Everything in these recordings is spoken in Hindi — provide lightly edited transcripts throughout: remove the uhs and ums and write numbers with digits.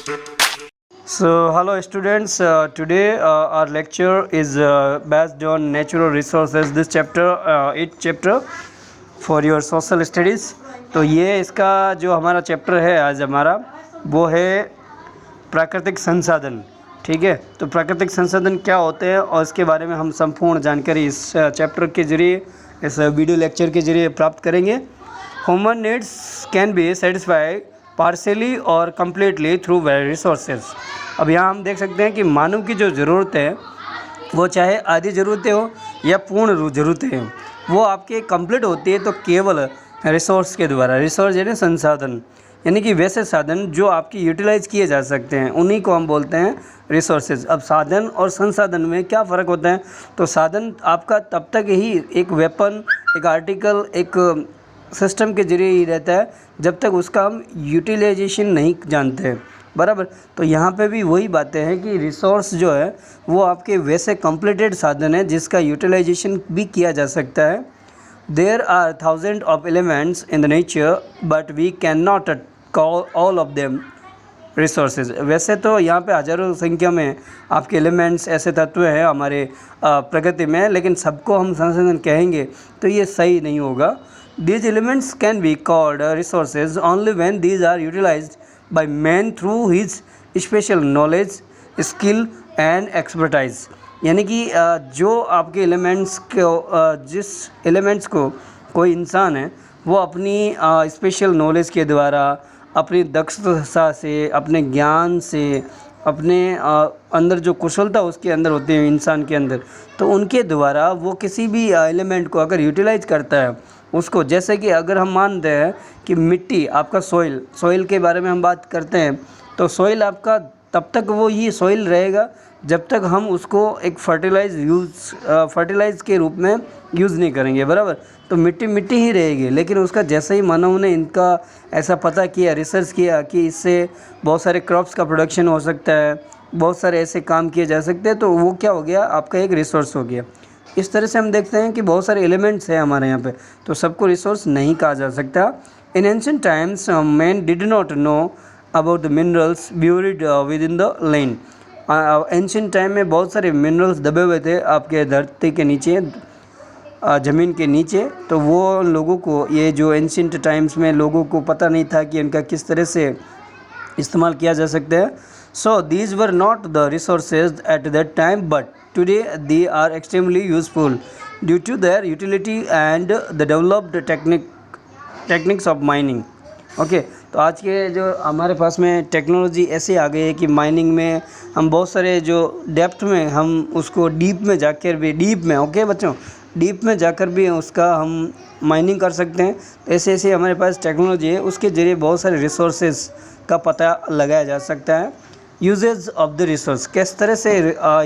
So, hello students. Today our lecture is based on natural resources. This chapter, each chapter for your social studies. तो ये इसका जो हमारा चैप्टर है आज हमारा वो है प्राकृतिक संसाधन। ठीक है, तो प्राकृतिक संसाधन क्या होते हैं और इसके बारे में हम संपूर्ण जानकारी इस चैप्टर के जरिए, इस वीडियो लेक्चर के जरिए प्राप्त करेंगे। Human needs can be satisfied partially और कम्प्लीटली थ्रू वेरियस रिसोर्सेज। अब यहाँ हम देख सकते हैं कि मानव की जो ज़रूरतें हैं वो चाहे आधी ज़रूरतें हो या पूर्ण ज़रूरतें हैं, वो आपके कंप्लीट होती है तो केवल रिसोर्स के द्वारा। रिसोर्स यानी संसाधन, यानी कि वैसे साधन जो आपकी यूटिलाइज़ किए जा सकते हैं, उन्हीं को हम बोलते हैं रिसोर्सेज। अब साधन और संसाधन में क्या फ़र्क होता है? तो साधन आपका तब तक ही एक वेपन, एक आर्टिकल, एक सिस्टम के जरिए ही रहता है जब तक उसका हम यूटिलाइजेशन नहीं जानते हैं, बराबर। तो यहाँ पे भी वही बातें हैं कि रिसोर्स जो है वो आपके वैसे कंप्लीटेड साधन है जिसका यूटिलाइजेशन भी किया जा सकता है। There are thousand of elements in the nature but we can not call all of them resources. वैसे तो यहाँ पे हज़ारों संख्या में आपके एलिमेंट्स, ऐसे तत्व हैं हमारे प्रकृति में, लेकिन सबको हम संसाधन कहेंगे तो ये सही नहीं होगा। These elements can be called resources only when these are utilized by man through his special knowledge, skill and expertise। यानी कि जो आपके एलिमेंट्स को, जिस एलिमेंट्स को कोई इंसान है वो अपनी स्पेशल नॉलेज के द्वारा, अपनी दक्षता से, अपने ज्ञान से, अपने अंदर जो कुशलता उसके अंदर होती है इंसान के अंदर, तो उनके द्वारा वो किसी भी एलिमेंट को अगर यूटिलाइज करता है उसको, जैसे कि अगर हम मानते हैं कि मिट्टी आपका सॉइल के बारे में हम बात करते हैं, तो सॉइल आपका तब तक वो ही सॉइल रहेगा जब तक हम उसको एक फर्टिलाइज के रूप में यूज़ नहीं करेंगे, बराबर। तो मिट्टी ही रहेगी, लेकिन उसका जैसे ही मानव ने इनका ऐसा पता किया, रिसर्च किया कि इससे बहुत सारे क्रॉप्स का प्रोडक्शन हो सकता है, बहुत सारे ऐसे काम किए जा सकते हैं, तो वो क्या हो गया, आपका एक रिसोर्स हो गया। इस तरह से हम देखते हैं कि बहुत सारे एलिमेंट्स हैं हमारे यहाँ पे, तो सबको रिसोर्स नहीं कहा जा सकता। इन ancient times man did not know about the minerals buried with in the land. Ancient time में बहुत सारे मिनरल्स दबे हुए थे आपके धरती के नीचे, ज़मीन के नीचे, तो वो लोगों को, ये जो एंशिएंट टाइम्स में लोगों को पता नहीं था कि इनका किस तरह से इस्तेमाल किया जा सकता है। So these were not the resources at that time but today they are extremely useful due to their utility and the developed techniques of mining। Okay, तो आज के जो हमारे पास में टेक्नोलॉजी ऐसे आ गई है कि माइनिंग में हम बहुत सारे जो डेप्थ में हम उसको डीप में जाकर भी, डीप में, ओके बच्चों, डीप में जाकर भी उसका हम माइनिंग कर सकते हैं। ऐसे ऐसे हमारे पास टेक्नोलॉजी है, उसके ज़रिए बहुत सारे रिसोर्सेज का पता लगाया जा सकता है। यूजेज ऑफ द रिसोर्स, किस तरह से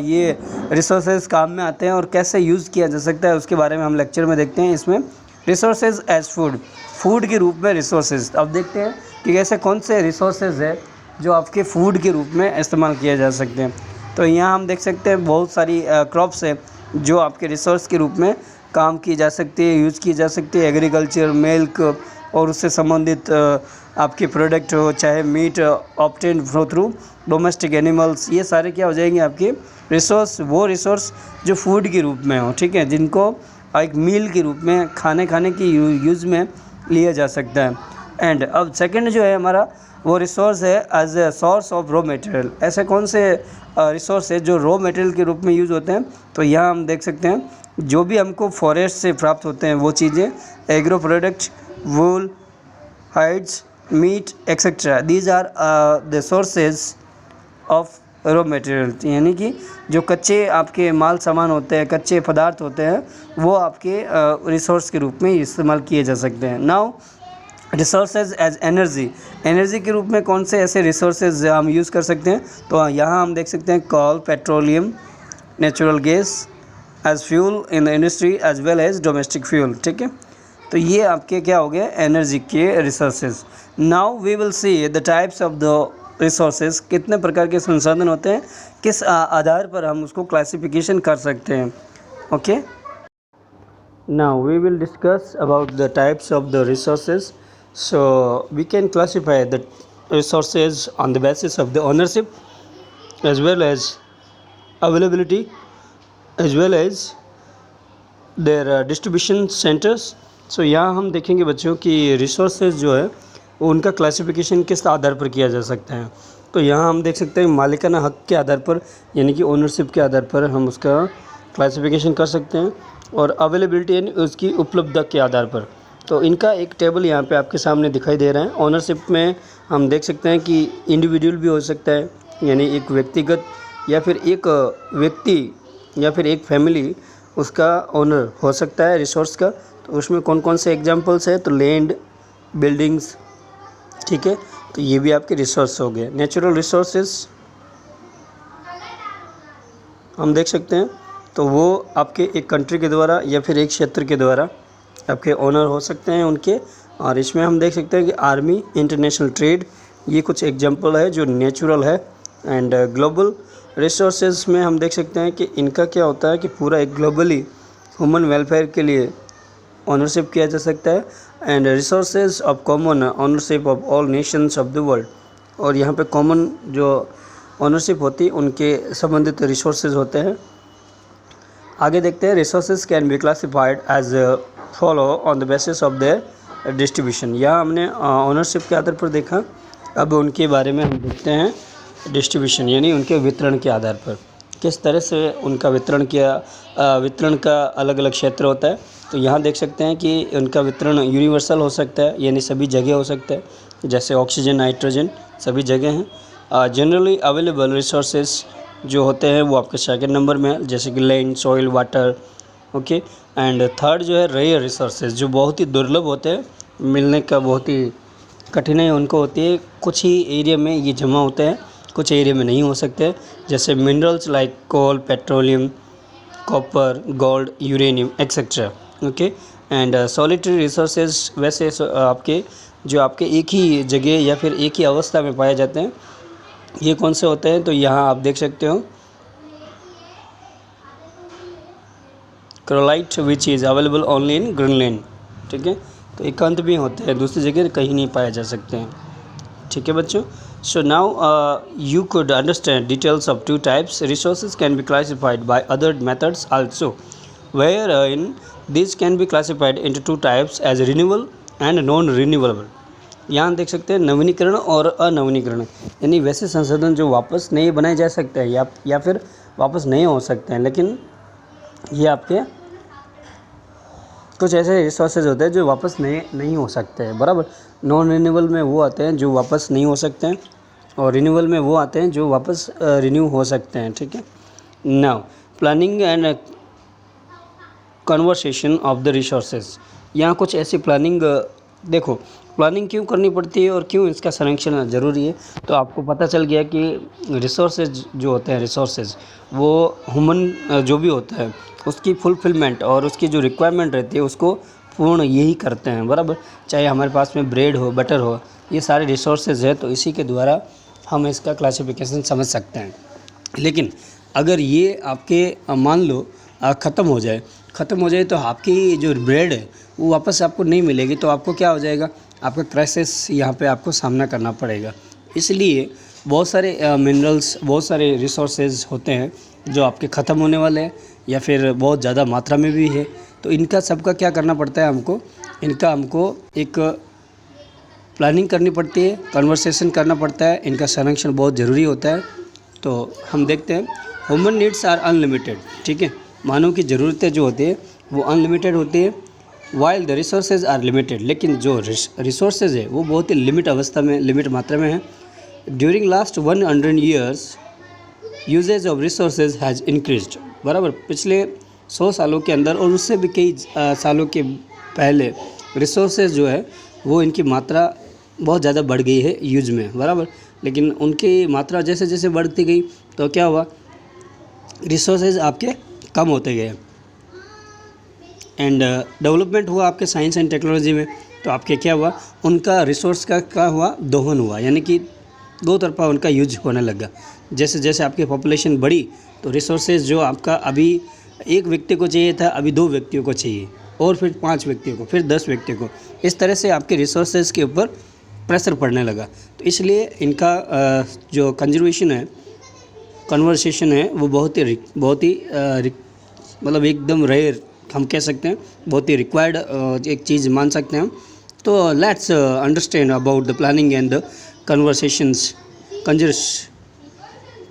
ये रिसोर्सेज काम में आते हैं और कैसे यूज़ किया जा सकता है, उसके बारे में हम लेक्चर में देखते हैं। इसमें रिसोर्सेज एज फूड के रूप में रिसोर्सेज, अब देखते हैं कि ऐसे कौन से रिसोर्सेज है जो आपके फूड के रूप में इस्तेमाल किए जा सकते हैं। तो यहाँ हम देख सकते हैं बहुत सारी क्रॉप्स है जो आपके रिसोर्स के रूप में काम की जा सकती है, यूज़ की जा सकती है। एग्रीकल्चर, मिल्क और उससे संबंधित आपके प्रोडक्ट हो, चाहे meat obtain through domestic animals, ये सारे क्या हो जाएंगे आपके रिसोर्स, वो रिसोर्स जो फूड के रूप में हो, ठीक है, जिनको एक मील के रूप में खाने की यूज़ में लिया जा सकता है। एंड अब सेकंड जो है हमारा वो रिसोर्स है as a source of raw material. ऐसे कौन से रिसोर्स है जो रॉ मटेरियल के रूप में यूज़ होते हैं? तो यहाँ हम देख सकते हैं जो भी हमको फॉरेस्ट से प्राप्त होते हैं वो चीज़ें, agro product, wool, hides, meat etcetera, these are the sources of raw material. यानी कि जो कच्चे आपके माल सामान होते हैं, कच्चे पदार्थ होते हैं, वो आपके रिसोर्स के रूप में इस्तेमाल किए जा सकते हैं। नाउ रिसोर्सेज एज एनर्जी के रूप में कौन से ऐसे रिसोर्सेज हम यूज़ कर सकते हैं? तो यहाँ हम देख सकते हैं coal, petroleum, natural gas as fuel in the industry as well as domestic fuel, ठीक है। तो ये आपके क्या हो गए, एनर्जी के resources. Now we will see the types of the resources, कितने प्रकार के संसाधन होते हैं, किस आधार पर हम उसको क्लासिफिकेशन कर सकते हैं। Okay, now we will discuss about the types of the resources. So we can classify the resources on the basis of the ownership as well as availability as well as their distribution centers. सो यहाँ हम देखेंगे बच्चों कि रिसोर्सेज जो है वो उनका क्लासिफिकेशन किस आधार पर किया जा सकता है। तो यहाँ हम देख सकते हैं मालिकाना हक़ के आधार पर यानी कि ओनरशिप के आधार पर हम उसका क्लासिफिकेशन कर सकते हैं और अवेलेबिलिटी यानी उसकी उपलब्धता के आधार पर। तो इनका एक टेबल यहाँ पे आपके सामने दिखाई दे रहा है। ओनरशिप में हम देख सकते हैं कि इंडिविजुअल भी हो सकता है यानी एक व्यक्तिगत या फिर एक व्यक्ति या फिर एक फैमिली उसका ओनर हो सकता है रिसोर्स का। तो उसमें कौन कौन से एग्जांपल्स है, तो लैंड, बिल्डिंग्स, ठीक है। तो ये भी आपके रिसोर्स हो गए। नेचुरल रिसोर्सेज हम देख सकते हैं तो वो आपके एक कंट्री के द्वारा या फिर एक क्षेत्र के द्वारा आपके ओनर हो सकते हैं उनके। और इसमें हम देख सकते हैं कि आर्मी, इंटरनेशनल ट्रेड, ये कुछ एग्जांपल है जो नेचुरल है। एंड ग्लोबल रिसोर्सेज में हम देख सकते हैं कि इनका क्या होता है कि पूरा एक ग्लोबली ह्यूमन वेलफेयर के लिए ओनरशिप किया जा सकता है। And resources of common ownership of all Nations of the world, और यहाँ पे कॉमन जो ओनरशिप होती है उनके संबंधित रिसोर्सेज होते हैं। आगे देखते हैं resources can be classified as follow on the basis of their distribution. यहाँ हमने ओनरशिप के आधार पर देखा, अब उनके बारे में हम देखते हैं डिस्ट्रीब्यूशन यानी उनके वितरण के आधार पर किस तरह से उनका वितरण किया। वितरण का अलग अलग क्षेत्र होता है। तो यहाँ देख सकते हैं कि उनका वितरण यूनिवर्सल हो सकता है यानी सभी जगह हो सकता है, जैसे ऑक्सीजन, नाइट्रोजन सभी जगह हैं। जनरली अवेलेबल रिसोर्सेज जो होते हैं वो आपके सेकंड नंबर में है, जैसे कि land, soil, water, okay. And third जो है रेयर रिसोर्सेज जो बहुत ही दुर्लभ होते हैं, मिलने का बहुत ही कठिनाई उनको होती है। कुछ ही एरिया में ये जमा होते हैं, कुछ एरिया में नहीं हो सकते, जैसे minerals like coal, petroleum, copper, gold, uranium etcetera, okay. And solitary resources वैसे आपके जो आपके एक ही जगह या फिर एक ही अवस्था में पाए जाते हैं, ये कौन से होते हैं। तो यहाँ आप देख सकते हो cryolite which is available only in Greenland, ठीक है। तो एकांत भी होते हैं, दूसरी जगह कहीं नहीं पाए जा सकते हैं, ठीक है बच्चों। So now you could understand details of two types. Resources can be classified by other methods also, wherein these can be classified into two types as renewable and non-renewable. यहाँ देख सकते हैं नवीनीकरण और अनवीनीकरण, यानी वैसे संसाधन जो वापस नहीं बनाए जा सकते हैं या फिर वापस नहीं हो सकते हैं, लेकिन ये आपके कुछ ऐसे रिसोर्सेज होते हैं जो वापस नहीं हो सकते हैं, बराबर। नॉन रिन्यूएबल में वो आते हैं जो वापस नहीं हो सकते हैं और रिन्यूएबल में वो आते हैं जो वापस रिन्यू हो सकते हैं, ठीक है। Now planning and conversation of the resources. यहाँ कुछ ऐसी प्लानिंग देखो, प्लानिंग क्यों करनी पड़ती है और क्यों इसका संरक्षण ज़रूरी है। तो आपको पता चल गया कि रिसोर्सेज जो होते हैं, रिसोर्सेज वो ह्यूमन जो भी होता है उसकी फुलफिलमेंट और उसकी जो रिक्वायरमेंट रहती है उसको पूर्ण यही करते हैं, बराबर। चाहे हमारे पास में ब्रेड हो, बटर हो, ये सारे रिसोर्सेज है, तो इसी के द्वारा हम इसका क्लासिफिकेशन समझ सकते हैं। लेकिन अगर ये आपके मान लो ख़त्म हो जाए तो आपकी जो ब्रेड है वो वापस आपको नहीं मिलेगी, तो आपको क्या हो जाएगा, आपका क्राइसिस यहाँ पे आपको सामना करना पड़ेगा। इसलिए बहुत सारे मिनरल्स, बहुत सारे रिसोर्सेज होते हैं जो आपके ख़त्म होने वाले हैं या फिर बहुत ज़्यादा मात्रा में भी है। तो इनका सबका क्या करना पड़ता है हमको एक प्लानिंग करनी पड़ती है, कन्वर्सेशन करना पड़ता है, इनका संरक्षण बहुत ज़रूरी होता है। तो हम देखते हैं ह्यूमन नीड्स आर अनलिमिटेड, ठीक है। मानव की ज़रूरतें जो होती है वो अनलिमिटेड होती है, while the resources are limited. लेकिन जो रिसोर्सेज है वो बहुत ही लिमिट मात्रा में है। During last 100 years usages of resources has increased, बराबर। पिछले 100 सालों के अंदर और उससे भी कई सालों के पहले रिसोर्सेज जो है वो इनकी मात्रा बहुत ज़्यादा बढ़ गई है यूज में, बराबर। लेकिन उनकी मात्रा जैसे जैसे बढ़ती गई तो क्या हुआ, रिसोर्सेज आपके कम होते गए। एंड डेवलपमेंट हुआ आपके साइंस एंड टेक्नोलॉजी में, तो आपके क्या हुआ, उनका रिसोर्स का क्या हुआ, दोहन हुआ, यानी कि दो तरफा उनका यूज होने लगा। जैसे जैसे आपकी पॉपुलेशन बढ़ी तो रिसोर्सेज जो आपका अभी एक व्यक्ति को चाहिए था अभी 2 व्यक्तियों को चाहिए, और फिर 5 व्यक्तियों को, फिर 10 व्यक्तियों को। इस तरह से आपके रिसोर्सेज के ऊपर प्रेशर पड़ने लगा। तो इसलिए इनका जो कंजर्वेशन है, कन्वर्सेशन है, वो बहुत ही मतलब एकदम रेयर हम कह सकते हैं, बहुत ही रिक्वायर्ड एक चीज़ मान सकते हैं हम। तो let's understand about the planning and the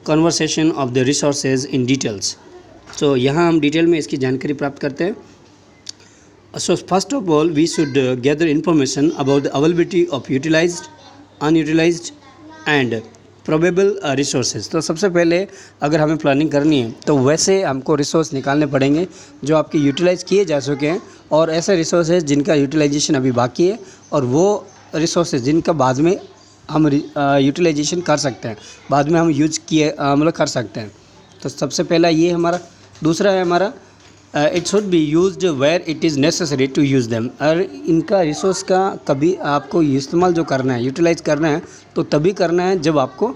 conversation of the resources in details. तो यहाँ हम डिटेल में इसकी जानकारी प्राप्त करते हैं। So first of all, we should gather information about the availability of utilized, unutilized and probable resources। तो सबसे पहले अगर हमें प्लानिंग करनी है तो वैसे हमको रिसोर्स निकालने पड़ेंगे जो आपके यूटिलाइज किए जा सके हैं, और ऐसे रिसोर्सेज जिनका यूटिलाइजेशन अभी बाकी है, और वो रिसोर्सेज जिनका बाद में हम यूटिलाइजेशन कर सकते हैं, बाद में हम यूज किए मतलब कर सकते हैं। तो सबसे पहला ये हमारा। दूसरा है हमारा it should be used where it is necessary to use them. और इनका रिसोर्स का कभी आपको इस्तेमाल जो करना है, यूटिलाइज़ करना है, तो तभी करना है जब आपको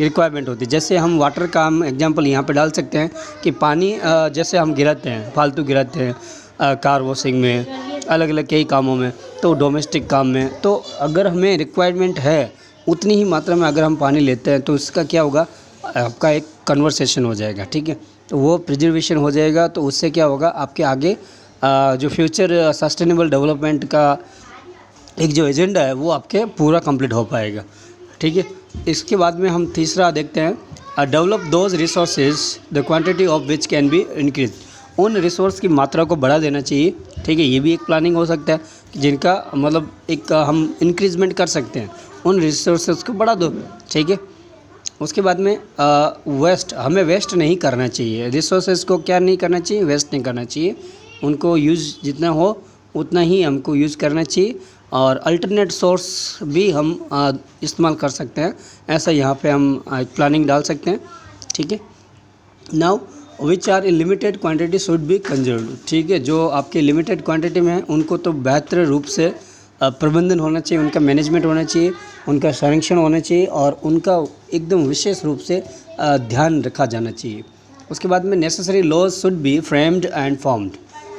रिक्वायरमेंट होती है। जैसे हम वाटर का हम एग्जांपल यहाँ पे डाल सकते हैं कि पानी जैसे हम गिराते हैं, फालतू गिराते हैं कार वॉशिंग में, अलग अलग कई कामों में, तो डोमेस्टिक काम में। तो अगर हमें रिक्वायरमेंट है उतनी ही मात्रा में अगर हम पानी लेते हैं तो इसका क्या होगा, आपका एक कन्वर्सेशन हो जाएगा, ठीक है। तो वो प्रिजर्वेशन हो जाएगा, तो उससे क्या होगा, आपके आगे जो फ्यूचर सस्टेनेबल डेवलपमेंट का एक जो एजेंडा है वो आपके पूरा कंप्लीट हो पाएगा, ठीक है। इसके बाद में हम तीसरा देखते हैं, develop those resources the quantity of which can be increase. उन रिसोर्स की मात्रा को बढ़ा देना चाहिए, ठीक है। ये भी एक प्लानिंग हो सकता है जिनका मतलब एक हम इंक्रीजमेंट कर सकते हैं, उन रिसोर्सेज को बढ़ा दो, ठीक है। उसके बाद में हमें वेस्ट नहीं करना चाहिए, रिसोर्सेज को क्या नहीं करना चाहिए, वेस्ट नहीं करना चाहिए, उनको यूज़ जितना हो उतना ही हमको यूज़ करना चाहिए। और अल्टरनेट सोर्स भी हम इस्तेमाल कर सकते हैं, ऐसा यहाँ पे हम प्लानिंग डाल सकते हैं, ठीक है। Now which are in limited quantity should be conserved, ठीक है। जो आपके लिमिटेड क्वांटिटी में है उनको तो बेहतर रूप से प्रबंधन होना चाहिए, उनका मैनेजमेंट होना चाहिए, उनका संरक्षण होना चाहिए, और उनका एकदम विशेष रूप से ध्यान रखा जाना चाहिए। उसके बाद में necessary laws should be framed and formed,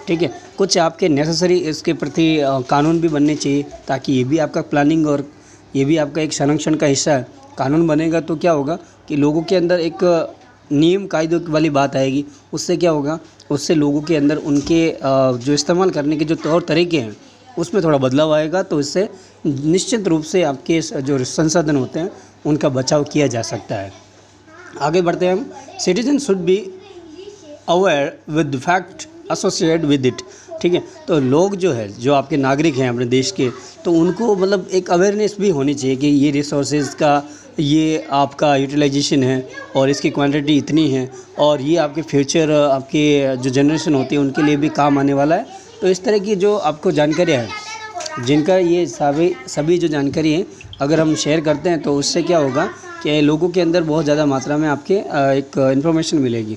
ठीक है। कुछ आपके नेसेसरी इसके प्रति कानून भी बनने चाहिए, ताकि ये भी आपका प्लानिंग और ये भी आपका एक संरक्षण का हिस्सा है। कानून बनेगा तो क्या होगा कि लोगों के अंदर एक नियम कायदों वाली बात आएगी, उससे क्या होगा, उससे लोगों के अंदर उनके जो इस्तेमाल करने के जो तौर तरीके हैं उसमें थोड़ा बदलाव आएगा। तो इससे निश्चित रूप से आपके जो संसाधन होते हैं उनका बचाव किया जा सकता है। आगे बढ़ते हैं हम। Citizen should be aware with fact associate with it, ठीक है। तो लोग जो है, जो आपके नागरिक हैं अपने देश के, तो उनको मतलब एक अवेयरनेस भी होनी चाहिए कि ये रिसोर्सेज का ये आपका यूटिलाइजेशन है और इसकी क्वांटिटी इतनी है, और ये आपके फ्यूचर आपके जो जनरेशन होती है उनके लिए भी काम आने वाला है। तो इस तरह की जो आपको जानकारियाँ हैं, जिनका ये सभी जो जानकारी है अगर हम शेयर करते हैं तो उससे क्या होगा कि लोगों के अंदर बहुत ज़्यादा मात्रा में आपके एक इन्फॉर्मेशन मिलेगी।